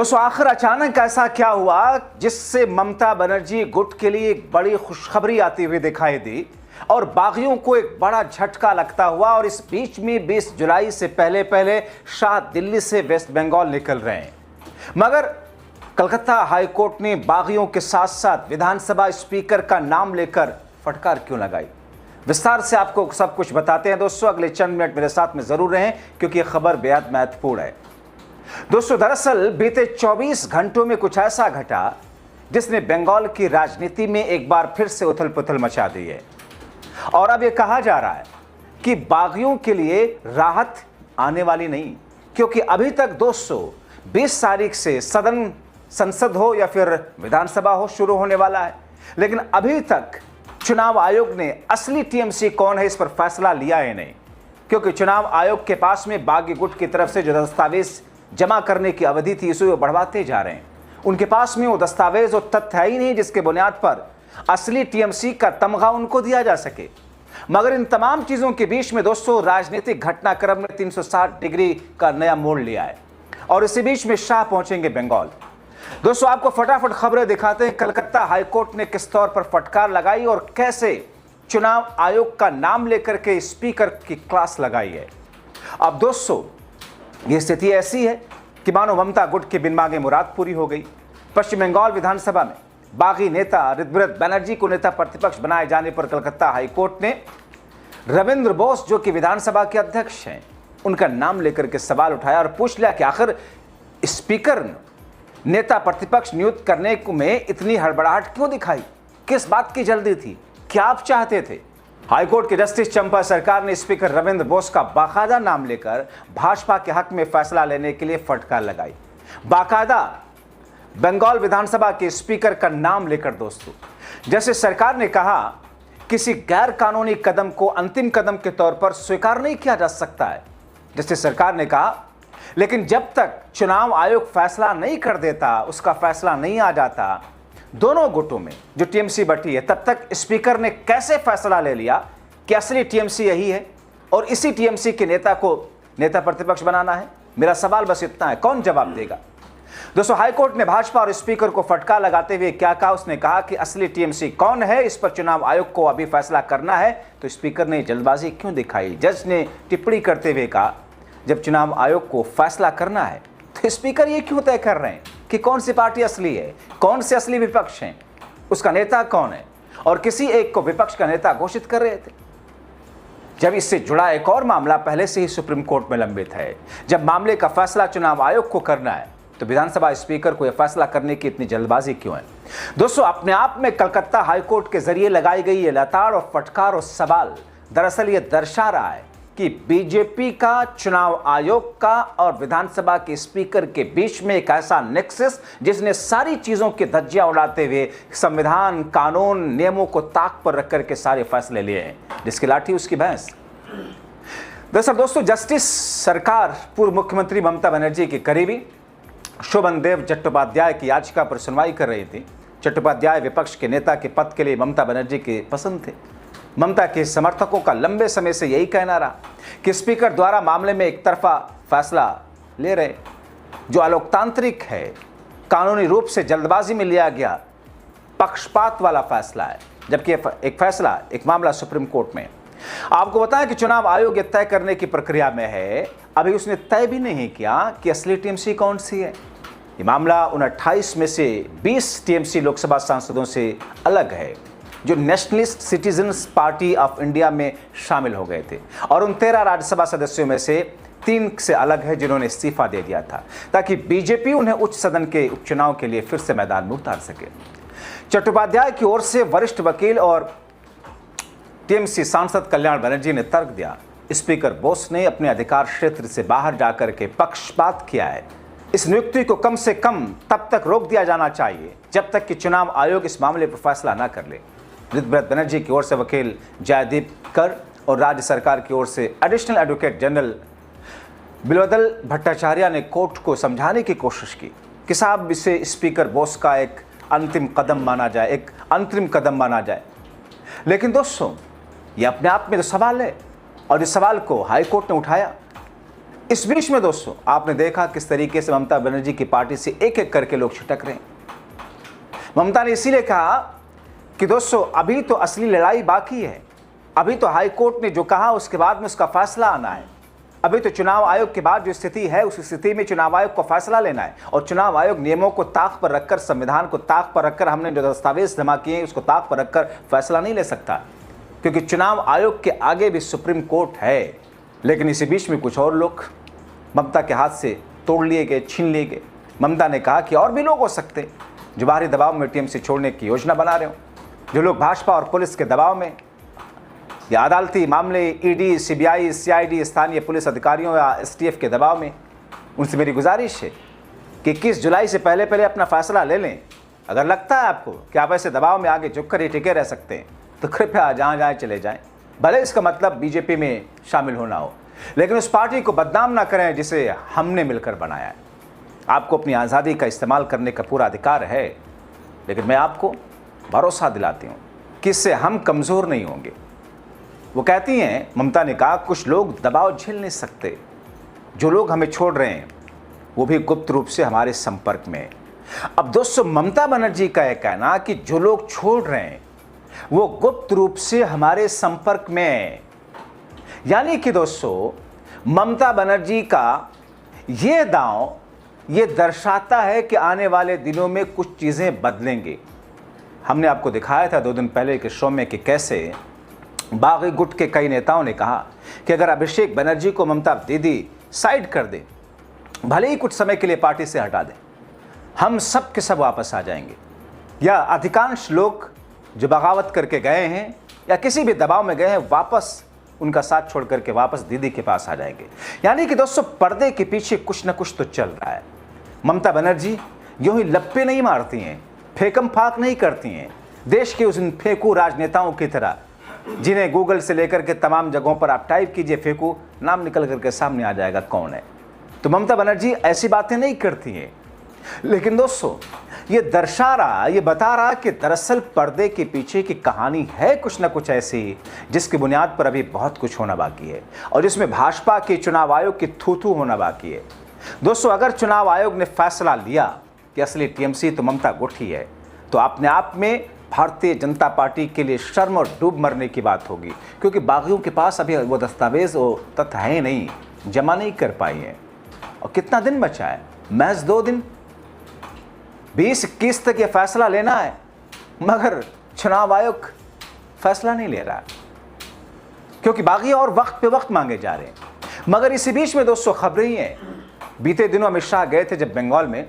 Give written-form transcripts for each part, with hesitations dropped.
दोस्तों आखिर अचानक ऐसा क्या हुआ जिससे ममता बनर्जी गुट के लिए एक बड़ी खुशखबरी आती हुई दिखाई दी और बागियों को एक बड़ा झटका लगता हुआ। और इस बीच में 20 जुलाई से पहले पहले शाह दिल्ली से वेस्ट बंगाल निकल रहे हैं, मगर कलकत्ता हाईकोर्ट ने बागियों के साथ साथ विधानसभा स्पीकर का नाम लेकर फटकार क्यों लगाई। विस्तार से आपको सब कुछ बताते हैं दोस्तों, अगले चंद मिनट मेरे साथ में जरूर रहें क्योंकि यह खबर बेहद महत्वपूर्ण है। दोस्तों दरअसल बीते 24 घंटों में कुछ ऐसा घटा जिसने बंगाल की राजनीति में एक बार फिर से उथल पुथल मचा दी है। और अब यह कहा जा रहा है कि बागियों के लिए राहत आने वाली नहीं, क्योंकि अभी तक दोस्तों 20 तारीख से संसद हो या फिर विधानसभा हो शुरू होने वाला है, लेकिन अभी तक चुनाव आयोग ने असली टीएमसी कौन है इस पर फैसला लिया है नहीं, क्योंकि चुनाव आयोग के पास में बागी गुट की तरफ से जो दस्तावेज जमा करने की अवधि थी उसे वो बढ़वाते जा रहे हैं। उनके पास में वो दस्तावेज और तथ्य है ही नहीं जिसके बुनियाद पर असली टीएमसी का तमगा उनको दिया जा सके। मगर इन तमाम चीजों के बीच में दोस्तों राजनीतिक घटनाक्रम ने 360 डिग्री का नया मोड़ लिया है और इसी बीच में शाह पहुंचेंगे बंगाल। दोस्तों आपको फटाफट खबरें दिखाते हैं, कलकत्ता हाईकोर्ट ने किस तौर पर फटकार लगाई और कैसे चुनाव आयोग का नाम लेकर के स्पीकर की क्लास लगाई है। अब दोस्तों यह स्थिति ऐसी है कि मानो ममता गुट की बिन मांगे मुराद पूरी हो गई। पश्चिम बंगाल विधानसभा में बागी नेता ऋतव्रत बनर्जी को नेता प्रतिपक्ष बनाए जाने पर कलकत्ता हाईकोर्ट ने रविंद्र बोस जो कि विधानसभा के अध्यक्ष हैं उनका नाम लेकर के सवाल उठाया और पूछ लिया कि आखिर स्पीकर नेता प्रतिपक्ष नियुक्त करने में इतनी हड़बड़ाहट क्यों दिखाई, किस बात की जल्दी थी, क्या आप चाहते थे। हाईकोर्ट के जस्टिस चंपा सरकार ने स्पीकर रविंद्र बोस का बाकायदा नाम लेकर भाजपा के हक में फैसला लेने के लिए फटकार लगाई। बाकायदा बंगाल विधानसभा के स्पीकर का नाम लेकर दोस्तों, जैसे सरकार ने कहा किसी गैर कानूनी कदम को अंतिम कदम के तौर पर स्वीकार नहीं किया जा सकता है, जैसे सरकार ने कहा, लेकिन जब तक चुनाव आयोग फैसला नहीं कर देता, उसका फैसला नहीं आ जाता दोनों गुटों में जो टीएमसी बटी है, तब तक स्पीकर ने कैसे फैसला ले लिया कि असली टीएमसी यही है और इसी टीएमसी के नेता को नेता प्रतिपक्ष बनाना है। मेरा सवाल बस इतना है, कौन जवाब देगा। दोस्तों हाईकोर्ट ने भाजपा और स्पीकर को फटकार लगाते हुए क्या कहा, उसने कहा कि असली टीएमसी कौन है इस पर चुनाव आयोग को अभी फैसला करना है। तो स्पीकर ने जल्दबाजी क्यों दिखाई। जज ने टिप्पणी करते हुए कहा जब चुनाव आयोग को फैसला करना है तो स्पीकर ये क्यों तय कर रहे हैं कि कौन सी पार्टी असली है, कौन से असली विपक्ष हैं, उसका नेता कौन है, और किसी एक को विपक्ष का नेता घोषित कर रहे थे। जब इससे जुड़ा एक और मामला पहले से ही सुप्रीम कोर्ट में लंबित है, जब मामले का फैसला चुनाव आयोग को करना है तो विधानसभा स्पीकर को यह फैसला करने की इतनी जल्दबाजी क्यों है। दोस्तों अपने आप में कलकत्ता हाईकोर्ट के जरिए लगाई गई ये लताड़ और फटकार और सवाल दरअसल ये दर्शा रहा है कि बीजेपी का, चुनाव आयोग का और विधानसभा के स्पीकर के बीच में एक ऐसा नेक्सस जिसने सारी चीजों की धज्जियां उड़ाते हुए संविधान, कानून, नियमों को ताक पर रख करके सारे फैसले लिए हैं, जिसकी लाठी उसकी भैंस। दरअसल दोस्तों जस्टिस सरकार पूर्व मुख्यमंत्री ममता बनर्जी की करीबी शोभन देव चट्टोपाध्याय की याचिका पर सुनवाई कर रही थी। चट्टोपाध्याय विपक्ष के नेता के पद के लिए ममता बनर्जी के पसंद थे। ममता के समर्थकों का लंबे समय से यही कहना रहा कि स्पीकर द्वारा मामले में एक तरफा फैसला ले रहे, जो अलोकतांत्रिक है, कानूनी रूप से जल्दबाजी में लिया गया पक्षपात वाला फैसला है, जबकि एक फैसला, एक मामला सुप्रीम कोर्ट में। आपको बताएं कि चुनाव आयोग ये तय करने की प्रक्रिया में है, अभी उसने तय भी नहीं किया कि असली टीएमसी कौन सी है। ये मामला उन 28 में से 20 टीएमसी लोकसभा सांसदों से अलग है जो nationalist citizens party of India में शामिल हो गए थे, और उन 13 राज्यसभा सदस्यों में से 3 से अलग है जिन्होंने इस्तीफा दे दिया था ताकि बीजेपी उन्हें उच्च सदन के उपचुनाव के लिए फिर से मैदान में उतार सके। चट्टोपाध्याय की ओर से वरिष्ठ वकील और टीएमसी सांसद कल्याण बनर्जी ने तर्क दिया स्पीकर बोस ने अपने अधिकार क्षेत्र से बाहर जाकर के पक्षपात किया है। इस नियुक्ति को कम से कम तब तक रोक दिया जाना चाहिए जब तक कि चुनाव आयोग इस मामले पर फैसला न कर ले। ऋतव्रत बनर्जी की ओर से वकील जयदीप कर और राज्य सरकार की ओर से एडिशनल एडवोकेट जनरल बिलवदल भट्टाचार्य ने कोर्ट को समझाने की कोशिश की कि साहब इसे स्पीकर बोस का एक अंतिम कदम माना जाए, एक अंतरिम कदम माना जाए। लेकिन दोस्तों ये अपने आप में तो सवाल है और इस सवाल को हाईकोर्ट ने उठाया। इस बीच में दोस्तों आपने देखा किस तरीके से ममता बनर्जी की पार्टी से एक एक करके लोग छिटक रहे हैं। ममता ने इसीलिए कहा कि दोस्तों अभी तो असली लड़ाई बाकी है, अभी तो हाई कोर्ट ने जो कहा उसके बाद में उसका फैसला आना है। अभी तो चुनाव आयोग के बाद जो स्थिति है उस स्थिति में चुनाव आयोग को फैसला लेना है, और चुनाव आयोग नियमों को ताक पर रखकर, संविधान को ताक पर रखकर, हमने जो दस्तावेज जमा किए हैं उसको ताक पर रखकर फैसला नहीं ले सकता, क्योंकि चुनाव आयोग के आगे भी सुप्रीम कोर्ट है। लेकिन इसी बीच में कुछ और लोग ममता के हाथ से तोड़ लिए गए, छीन लिए गए। ममता ने कहा कि और भी लोग हो सकते जो बाहरी दबाव में टीएमसी छोड़ने की योजना बना रहे हो, जो लोग भाजपा और पुलिस के दबाव में या अदालती मामले, ईडी, सीबीआई, सीआईडी, स्थानीय पुलिस अधिकारियों या एसटीएफ के दबाव में। उनसे मेरी गुजारिश है कि 21 जुलाई से पहले पहले अपना फैसला ले लें। अगर लगता है आपको कि आप ऐसे दबाव में आगे झुककर ही टिके रह सकते हैं तो कृपया जहाँ जाए चले जाएं, भले इसका मतलब बीजेपी में शामिल होना हो, लेकिन उस पार्टी को बदनाम ना करें जिसे हमने मिलकर बनाया है। आपको अपनी आज़ादी का इस्तेमाल करने का पूरा अधिकार है, लेकिन मैं आपको भरोसा दिलाती हूँ कि इससे हम कमज़ोर नहीं होंगे। वो कहती हैं, ममता ने कहा, कुछ लोग दबाव झेल नहीं सकते, जो लोग हमें छोड़ रहे हैं वो भी गुप्त रूप से हमारे संपर्क में। अब दोस्तों ममता बनर्जी का यह कहना कि जो लोग छोड़ रहे हैं वो गुप्त रूप से हमारे संपर्क में, यानी कि दोस्तों ममता बनर्जी का ये दांव ये दर्शाता है कि आने वाले दिनों में कुछ चीज़ें बदलेंगी। हमने आपको दिखाया था 2 दिन पहले के शो में कि कैसे बागी गुट के कई नेताओं ने कहा कि अगर अभिषेक बनर्जी को ममता दीदी साइड कर दे, भले ही कुछ समय के लिए पार्टी से हटा दें, हम सब के सब वापस आ जाएंगे। या अधिकांश लोग जो बगावत करके गए हैं या किसी भी दबाव में गए हैं, वापस उनका साथ छोड़ करके वापस दीदी के पास आ जाएंगे। यानी कि दोस्तों पर्दे के पीछे कुछ न कुछ तो चल रहा है। ममता बनर्जी यूं ही लप्पे नहीं मारती हैं, फेकम फाक नहीं करती हैं देश के उन फेंकू राजनेताओं की तरह, जिन्हें गूगल से लेकर के तमाम जगहों पर आप टाइप कीजिए फेंकू, नाम निकल करके सामने आ जाएगा कौन है। तो ममता बनर्जी ऐसी बातें नहीं करती हैं। लेकिन दोस्तों ये दर्शा रहा, ये बता रहा कि दरअसल पर्दे के पीछे की कहानी है कुछ ना कुछ ऐसी, जिसकी बुनियाद पर अभी बहुत कुछ होना बाकी है और जिसमें भाजपा के चुनाव आयोग की थू-थू होना बाकी है। दोस्तों अगर चुनाव आयोग ने फैसला लिया कि असली टीएमसी तो ममता गुट ही है, तो अपने आप में भारतीय जनता पार्टी के लिए शर्म और डूब मरने की बात होगी, क्योंकि बागियों के पास अभी वो दस्तावेज, वो तथ्य है नहीं, जमा नहीं कर पाई हैं। और कितना दिन बचा है? महज 2 दिन, 20-21 तक ये फैसला लेना है, मगर चुनाव आयोग फैसला नहीं ले रहा, क्योंकि बागी और वक्त पे वक्त मांगे जा रहे हैं। मगर इसी बीच में दोस्तों खबरें ही हैं, बीते दिनों अमित शाह गए थे जब बंगाल में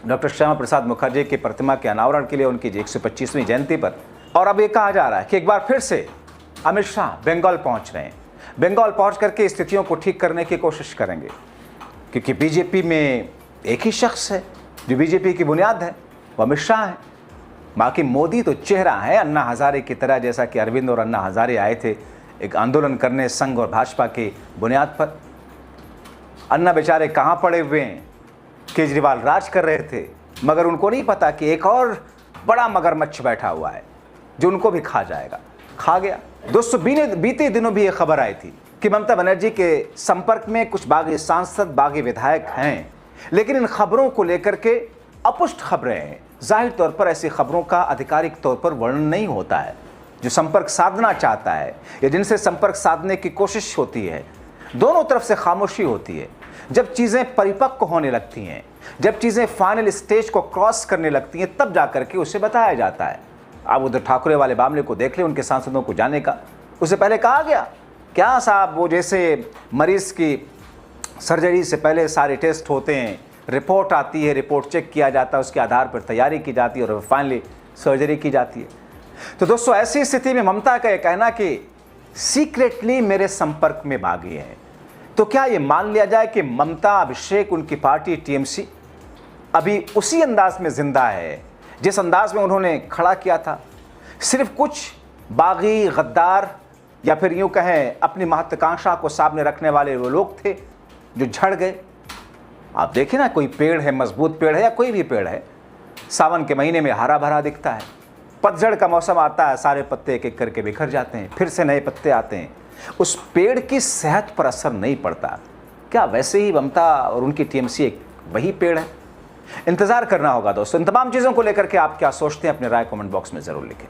डॉक्टर श्यामा प्रसाद मुखर्जी की प्रतिमा के अनावरण के लिए उनकी 125वीं जयंती पर, और अब ये कहा जा रहा है कि एक बार फिर से अमित शाह बंगाल पहुंच रहे हैं। बंगाल पहुंच करके स्थितियों को ठीक करने की कोशिश करेंगे, क्योंकि बीजेपी में एक ही शख्स है जो बीजेपी की बुनियाद है, वो अमित शाह है। बाकी मोदी तो चेहरा है अन्ना हजारे की तरह, जैसा कि अरविंद और अन्ना हजारे आए थे एक आंदोलन करने संघ और भाजपा की बुनियाद पर। अन्ना बेचारे कहाँ पड़े हुए हैं, केजरीवाल राज कर रहे थे, मगर उनको नहीं पता कि एक और बड़ा मगरमच्छ बैठा हुआ है जो उनको भी खा जाएगा। खा गया। दोस्तों बीते दिनों भी ये खबर आई थी कि ममता बनर्जी के संपर्क में कुछ बागी सांसद, बागी विधायक हैं, लेकिन इन खबरों को लेकर के अपुष्ट खबरें हैं। जाहिर तौर पर ऐसी खबरों का आधिकारिक तौर पर वर्णन नहीं होता है। जो संपर्क साधना चाहता है या जिनसे संपर्क साधने की कोशिश होती है, दोनों तरफ से खामोशी होती है। जब चीज़ें परिपक्व होने लगती हैं, जब चीज़ें फाइनल स्टेज को क्रॉस करने लगती हैं, तब जा करके उसे बताया जाता है। आप उधर ठाकुरे वाले मामले को देख लें, उनके सांसदों को जाने का उससे पहले कहा गया क्या साहब, वो जैसे मरीज़ की सर्जरी से पहले सारे टेस्ट होते हैं, रिपोर्ट आती है, रिपोर्ट चेक किया जाता है, उसके आधार पर तैयारी की जाती है और फाइनली सर्जरी की जाती है। तो दोस्तों ऐसी स्थिति में ममता का यह कहना कि सीक्रेटली मेरे संपर्क में बागी हैं, तो क्या ये मान लिया जाए कि ममता, अभिषेक, उनकी पार्टी टीएमसी अभी उसी अंदाज में जिंदा है जिस अंदाज में उन्होंने खड़ा किया था? सिर्फ कुछ बागी, गद्दार या फिर यूं कहें अपनी महत्वाकांक्षा को सामने रखने वाले वो लोग थे जो झड़ गए। आप देखें ना, कोई पेड़ है, मजबूत पेड़ है या कोई भी पेड़ है, सावन के महीने में हरा भरा दिखता है, पतझड़ का मौसम आता है, सारे पत्ते एक एक करके बिखर जाते हैं, फिर से नए पत्ते आते हैं, उस पेड़ की सेहत पर असर नहीं पड़ता। क्या वैसे ही ममता और उनकी टीएमसी एक वही पेड़ है? इंतजार करना होगा दोस्तों। इन तमाम चीज़ों को लेकर के आप क्या सोचते हैं, अपने राय कमेंट बॉक्स में ज़रूर लिखें।